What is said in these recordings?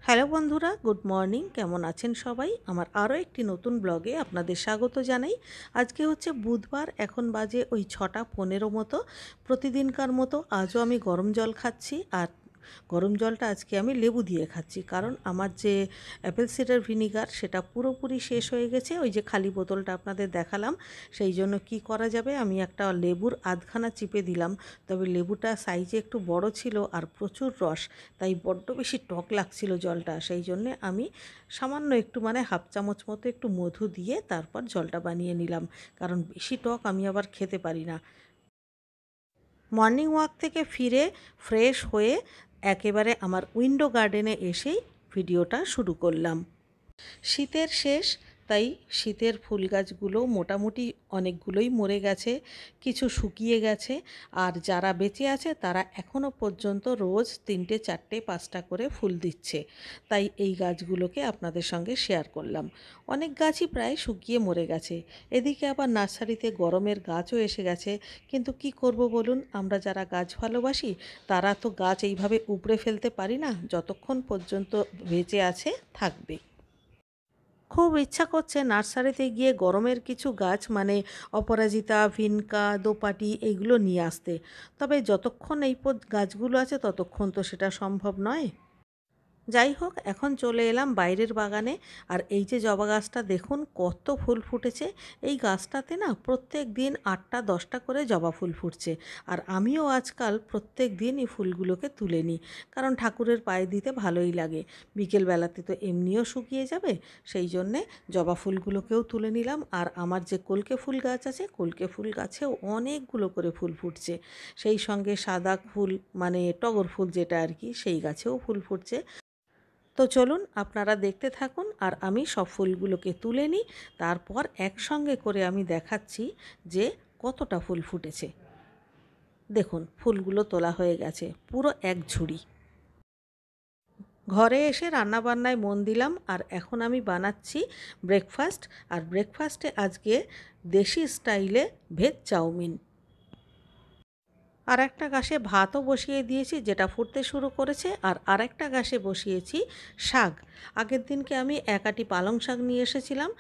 Hello বন্ধুরা, good morning. কেমন আছেন সবাই? আমার আরও একটি নতুন ব্লগে আপনাদের স্বাগত জানাই। আজকে হচ্ছে বুধবার, এখন বাজে ওই 6:15 মতো। প্রতিদিনকার মতো আজও আমি গরম জল খাচ্ছি, আর গরম জলটা আজকে আমি লেবু দিয়ে খাচ্ছি, কারণ আমার যে অ্যাপেল সিডার ভিনিগার সেটা পুরোপুরি শেষ হয়ে গেছে। ওই যে খালি বোতলটা আপনাদের দেখালাম, সেই জন্য কি করা যাবে, আমি একটা লেবুর আধখানা চিপে দিলাম। তবে লেবুটা সাইজে একটু বড় ছিল আর প্রচুর রস, তাই বড্ড বেশি টক লাগছিল জলটা। সেই জন্যে আমি সামান্য একটু হাফ চামচ মতো একটু মধু দিয়ে তারপর জলটা বানিয়ে নিলাম, কারণ বেশি টক আমি আবার খেতে পারি না। মর্নিং ওয়াক থেকে ফিরে ফ্রেশ হয়ে একেবারে আমার উইন্ডো গার্ডেনে এসেই ভিডিওটা শুরু করলাম। শীতের শেষ, তাই শীতের ফুল গাছগুলো মোটামুটি অনেকগুলোই মরে গেছে, কিছু শুকিয়ে গেছে, আর যারা বেঁচে আছে তারা এখনও পর্যন্ত রোজ 3টে 4টে 5টা করে ফুল দিচ্ছে। তাই এই গাছগুলোকে আপনাদের সঙ্গে শেয়ার করলাম। অনেক গাছই প্রায় শুকিয়ে মরে গেছে। এদিকে আবার নার্সারিতে গরমের গাছও এসে গেছে, কিন্তু কি করব বলুন, আমরা যারা গাছ ভালোবাসি তারা তো গাছ এইভাবে উপড়ে ফেলতে পারি না, যতক্ষণ পর্যন্ত বেঁচে আছে থাকবে। খুব ইচ্ছা করছে নার্সারিতে গিয়ে গরমের কিছু গাছ অপরাজিতা, ভিনকা, দোপাটি এইগুলো নিয়ে আসতে। তবে যতক্ষণ এই গাছগুলো আছে ততক্ষণ তো সেটা সম্ভব নয়। যাই হোক, এখন চলে এলাম বাইরের বাগানে। আর এই যে জবা গাছটা দেখুন কত ফুল ফুটেছে। এই গাছটাতে না প্রত্যেক দিন 8টা 10টা করে জবা ফুল ফুটছে। আর আমিও আজকাল প্রত্যেক দিন এই ফুলগুলোকে তুলে নিই, কারণ ঠাকুরের পায়ে দিতে ভালোই লাগে। বিকেলবেলাতে তো এমনিও শুকিয়ে যাবে, সেই জন্যে জবা ফুলগুলোকেও তুলে নিলাম। আর আমার যে কলকে ফুল গাছ আছে, কলকে ফুল গাছেও অনেকগুলো করে ফুল ফুটছে। সেই সঙ্গে সাদা ফুল টগর ফুল যেটা আর কি, সেই গাছেও ফুল ফুটছে। তো চলুন আপনারা দেখতে থাকুন, আর আমি সব ফুলগুলোকে তুলে নিই, তারপর একসঙ্গে করে আমি দেখাচ্ছি যে কতটা ফুল ফুটেছে। দেখুন ফুলগুলো তোলা হয়ে গেছে পুরো এক ঝুড়ি। ঘরে এসে রান্নাবান্নায় মন দিলাম, আর এখন আমি বানাচ্ছি ব্রেকফাস্ট। আর ব্রেকফাস্টে আজকে দেশি স্টাইলে ভেজ চাউমিন। আর একটা গাছে ভাতও বসিয়ে দিয়েছি, যেটা ফুটতে শুরু করেছে। আর আরেকটা গাছে বসিয়েছি শাক। আগের দিনকে আমি এক আঁটি পালং শাক নিয়ে এসেছিলাম,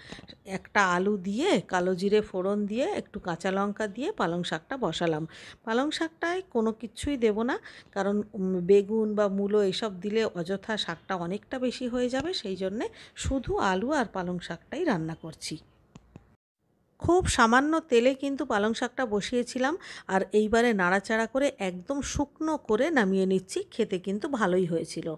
একটা আলু দিয়ে কালো জিরে ফোড়ন দিয়ে একটু কাঁচা লঙ্কা দিয়ে পালং শাকটা বসালাম। পালং শাকটায় কোনো কিছুই দেব না, কারণ বেগুন বা মূলো এসব দিলে অযথা শাকটা অনেকটা বেশি হয়ে যাবে, সেই জন্যে শুধু আলু আর পালং শাকটাই রান্না করছি। খুব সামান্য তেলে কিন্তু পালং শাকটা বসিয়েছিলাম, আর এইবারে নাড়াচাড়া করে একদম শুকনো করে নামিয়ে নিচ্ছি। খেতে কিন্তু ভালোই হয়েছিল।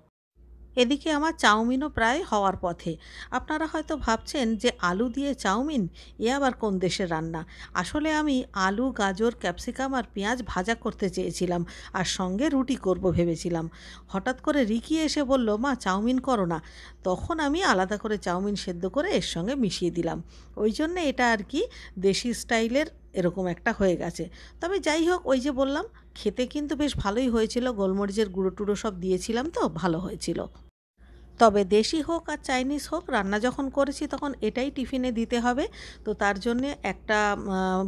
এদিকে আমার চাউমিনও প্রায় হওয়ার পথে। আপনারা হয়তো ভাবছেন যে আলু দিয়ে চাউমিন, এ আবার কোন দেশের রান্না। আসলে আমি আলু, গাজর, ক্যাপসিকাম আর পেঁয়াজ ভাজা করতে চেয়েছিলাম, আর সঙ্গে রুটি করব ভেবেছিলাম। হঠাৎ করে রিকি এসে বলল, মা চাউমিন করো না। তখন আমি আলাদা করে চাউমিন সেদ্ধ করে এর সঙ্গে মিশিয়ে দিলাম। ওই জন্যে এটা আর কি দেশি স্টাইলের এরকম একটা হয়ে গেছে। তবে যাই হোক, ওই যে বললাম, খেতে কিন্তু বেশ ভালোই হয়েছিল। গোলমরিচের গুঁড়ো টুড়ো সব দিয়েছিলাম, তো ভালো হয়েছিল। তবে দেশি হোক আর চাইনিজ হোক, রান্না যখন করেছি তখন এটাই টিফিনে দিতে হবে। তো তার জন্যে একটা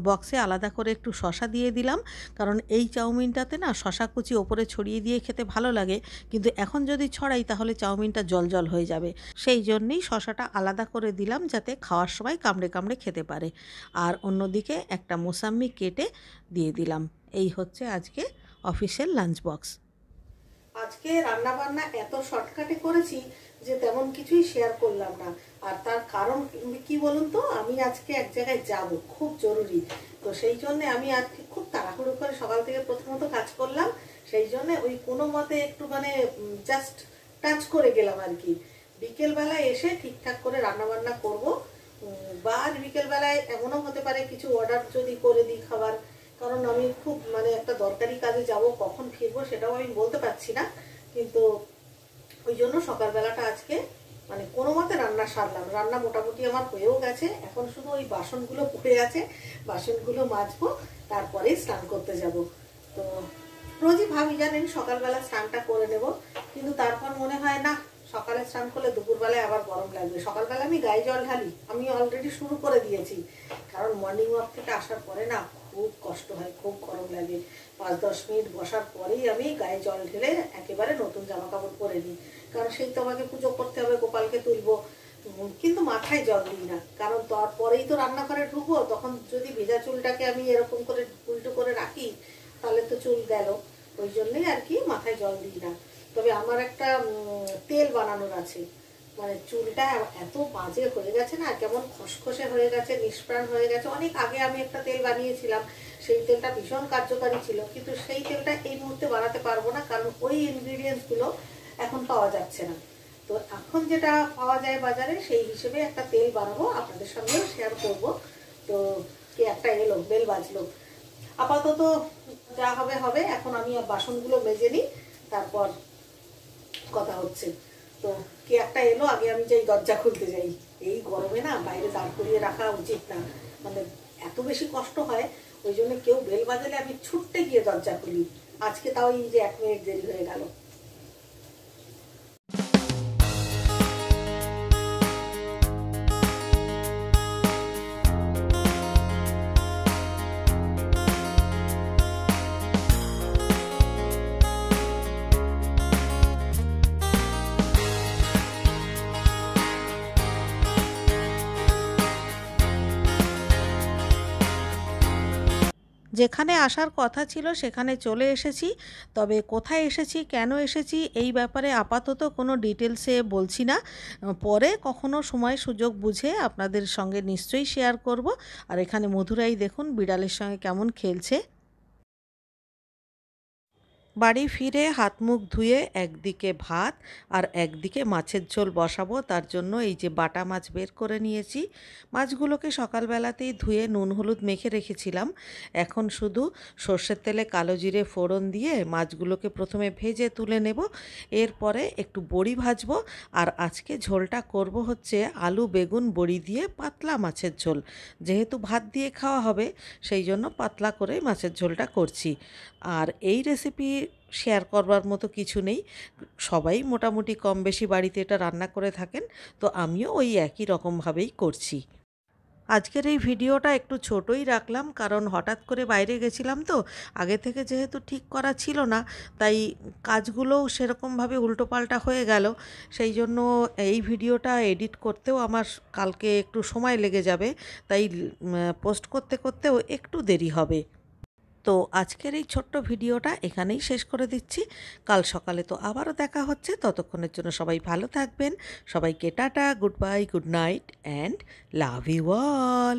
বক্সে আলাদা করে একটু শসা দিয়ে দিলাম, কারণ এই চাউমিনটাতে না শসা কুচি ওপরে ছড়িয়ে দিয়ে খেতে ভালো লাগে, কিন্তু এখন যদি ছড়াই তাহলে চাউমিনটা জল জল হয়ে যাবে। সেই জন্যেই শসাটা আলাদা করে দিলাম, যাতে খাওয়ার সময় কামড়ে কামড়ে খেতে পারে। আর অন্যদিকে একটা মোসাম্বি কেটে দিয়ে দিলাম। এই হচ্ছে আজকে অফিসের লাঞ্চ বক্স। আজকে রান্না বান্না এত শর্টকাটে করেছি যে তেমন কিছুই শেয়ার করলাম না। আর তার কারণ কি বলুন তো, আমি আজকে এক জায়গায় যাব, খুব জরুরি। তো সেই জন্য আমি আজকে খুব তাড়াহুড়ো করে সকাল থেকে প্রথমত কাজ করলাম। সেই জন্য ওই কোনো মতে একটু জাস্ট টাচ করে গেলাম আর কি। বিকেলবেলায় এসে ঠিকঠাক করে রান্না বান্না করবো। বা বিকেলবেলায় এমনও হতে পারে কিছু অর্ডার যদি করে দিই খাবার, কারণ আমি খুব একটা দরকারি কাজে যাব, কখন ফিরবো সেটাও আমি বলতে পারছি না। কিন্তু ওই জন্য সকালবেলাটা আজকে কোনো মতে রান্না সারলাম। রান্না মোটামুটি আমার হয়েও গেছে, এখন শুধু ওই বাসনগুলো পড়ে আছে, বাসনগুলো মাজবো, তারপরেই স্নান করতে যাব। তো রোজই ভাবি জানেন সকালবেলা স্নানটা করে নেব, কিন্তু তারপর মনে হয় না, সকালে স্নান করলে দুপুরবেলায় আবার গরম লাগবে। সকালবেলা আমি গায়ে জল ঢালি, আমি অলরেডি শুরু করে দিয়েছি, কারণ মর্নিং ওয়াক থেকে আসার পরে না খুব কষ্ট হয়, খুব গরম লাগে। 5-10 মিনিট বসার পরেই আমি গায়ে জল ঢেলে একেবারে নতুন জামা কাপড় পরে নিই। কারণ সেই তো আমাকে পুজো করতে হবে, গোপালকে তুলবো। কিন্তু মাথায় জল দিই না, কারণ তারপরেই তো রান্নাঘরে ঢুকবো, তখন যদি ভেজা চুলটাকে আমি এরকম করে উল্টো করে রাখি তাহলে তো চুল গেল। ওই জন্যই আর কি মাথায় জল দিই না। তবে আমার একটা তেল বানানোর আছে, মানে চুলটা এত বাজে হয়ে গেছে না, কেমন খসখসে হয়ে গেছে, নিষ্প্রাণ হয়ে গেছে। অনেক আগে আমি একটা তেল বানিয়েছিলাম, সেই তেলটা ভীষণ কার্যকারী ছিল, কিন্তু সেই তেলটা এই মুহূর্তে বানাতে পারবো না, কারণ ওই ইনগ্রিডিয়েন্টসগুলো এখন পাওয়া যাচ্ছে না। তো এখন যেটা পাওয়া যায় বাজারে সেই হিসেবে একটা তেল বানাবো, আপনাদের সঙ্গেও শেয়ার করব। তো কি একটা এলো, বেল বাজলো। আপাতত যা হবে হবে, এখন আমি বাসনগুলো মেজে নিই, তারপর কথা হচ্ছে। তো কে একটা এলো, আগে আমি যাই দরজা খুলতে যাই। এই গরমে না বাইরে দাঁড় করিয়ে রাখা উচিত না, মানে এত বেশি কষ্ট হয়। ওই জন্য কেউ বেল বাজালে আমি ছুটতে গিয়ে দরজা খুলি। আজকে তাও এই যে 1 মিনিট দেরি হয়ে গেল। যেখানে আসার কথা ছিল সেখানে চলে এসেছি। তবে কোথায় এসেছি, কেন এসেছি, এই ব্যাপারে আপাতত কোনো ডিটেলসে বলছি না। পরে কখনো সময় সুযোগ বুঝে আপনাদের সঙ্গে নিশ্চয়ই শেয়ার করব। আর এখানে মধুরাই দেখুন বিড়ালের সঙ্গে কেমন খেলছে। বাড়ি ফিরে হাত মুখ ধুয়ে একদিকে ভাত আর একদিকে মাছের ঝোল বসাবো, তার জন্য এই যে বাটা মাছ বের করে নিয়েছি। মাছগুলোকে সকালবেলাতেই ধুয়ে নুন হলুদ মেখে রেখেছিলাম। এখন শুধু সর্ষের তেলে কালো জিরে ফোড়ন দিয়ে মাছগুলোকে প্রথমে ভেজে তুলে নেব, এরপরে একটু বড়ি ভাজবো। আর আজকে ঝোলটা করব হচ্ছে আলু বেগুন বড়ি দিয়ে পাতলা মাছের ঝোল। যেহেতু ভাত দিয়ে খাওয়া হবে সেই জন্য পাতলা করে মাছের ঝোলটা করছি। আর এই রেসিপি শেয়ার করবার মতো কিছু নেই, সবাই মোটামুটি কম বেশি বাড়িতে এটা রান্না করে থাকেন, তো আমিও ওই একই রকমভাবেই করছি। আজকের এই ভিডিওটা একটু ছোটই রাখলাম, কারণ হঠাৎ করে বাইরে গেছিলাম, তো আগে থেকে যেহেতু ঠিক করা ছিল না, তাই কাজগুলোও সেরকমভাবে উল্টোপাল্টা হয়ে গেল। সেই জন্য এই ভিডিওটা এডিট করতেও আমার কালকে একটু সময় লেগে যাবে, তাই পোস্ট করতে করতেও একটু দেরি হবে। তো আজকের এই ছোট্ট ভিডিওটা এখানেই শেষ করে দিচ্ছি। কাল সকালে তো আবারও দেখা হচ্ছে, ততক্ষণের জন্য সবাই ভালো থাকবেন। সবাইকে tata, good bye, good night and love you all.